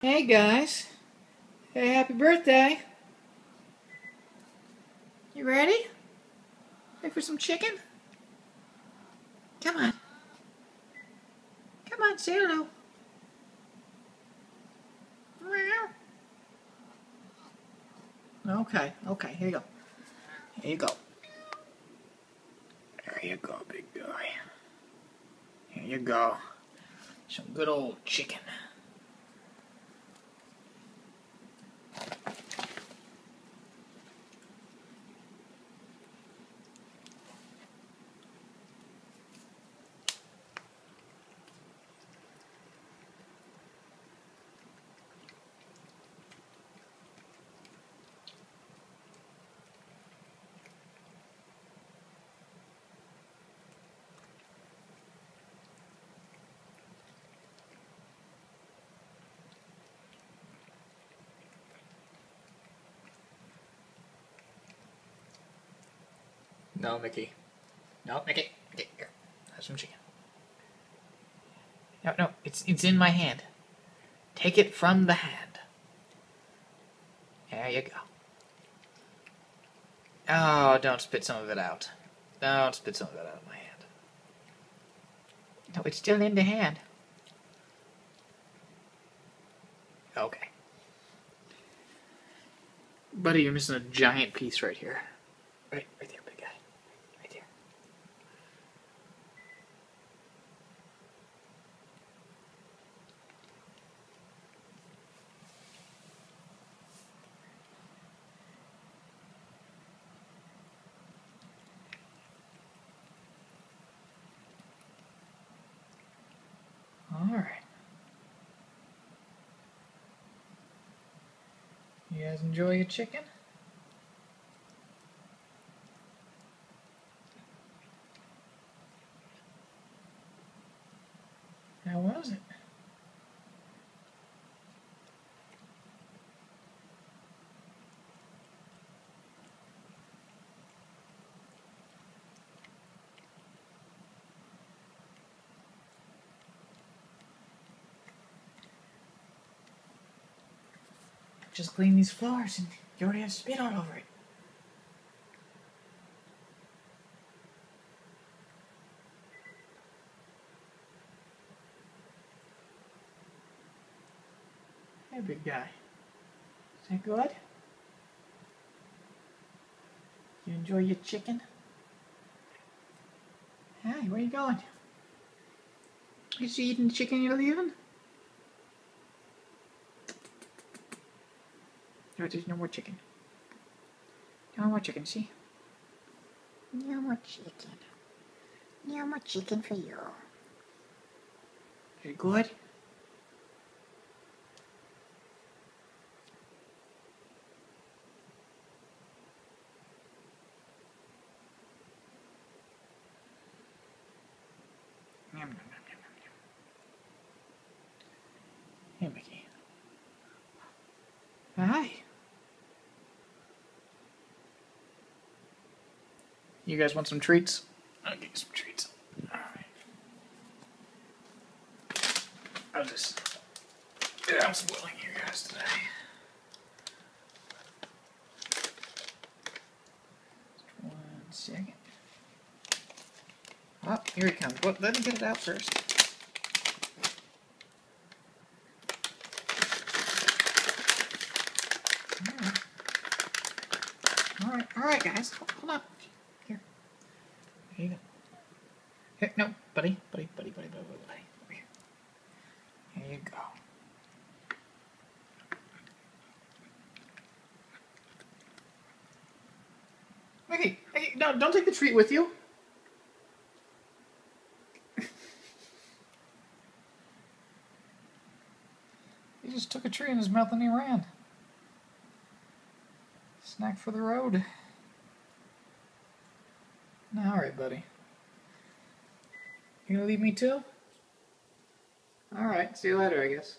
Hey guys. Hey, happy birthday. You ready? Ready for some chicken? Come on. Come on, say hello. Meow. Okay, here you go. Here you go. There you go, big guy. Here you go. Some good old chicken. No, Mickey. No, Mickey. Mickey, here. Have some chicken. No, it's in my hand. Take it from the hand. There you go. Oh, don't spit some of it out. Don't spit some of it out of my hand. No, it's still in the hand. Okay. Buddy, you're missing a giant piece right here. Right there, big guy. Right there. Alright. You guys enjoy your chicken? How was it? Just clean these floors and you already have spit all over it. Hey, big guy. Is that good? You enjoy your chicken? Hey, where you going? Is you eating the chicken you're leaving? No, there's no more chicken. No more chicken, see? No more chicken. No more chicken for you. Very good. Yum, yum, yum, yum, yum. Hey, Mickey. Hi. You guys want some treats? I'll get you some treats. Alright. I'm spoiling you guys today. Just 1 second. Oh, here he comes. Well, let me get it out first. Alright, guys. Hold on. Here. Here you go. Here, no, buddy. Over here. Here you go. Mickey, no, don't take the treat with you. He just took a tree in his mouth and he ran. Snack for the road. Alright, buddy. You gonna leave me too? Alright, see you later, I guess.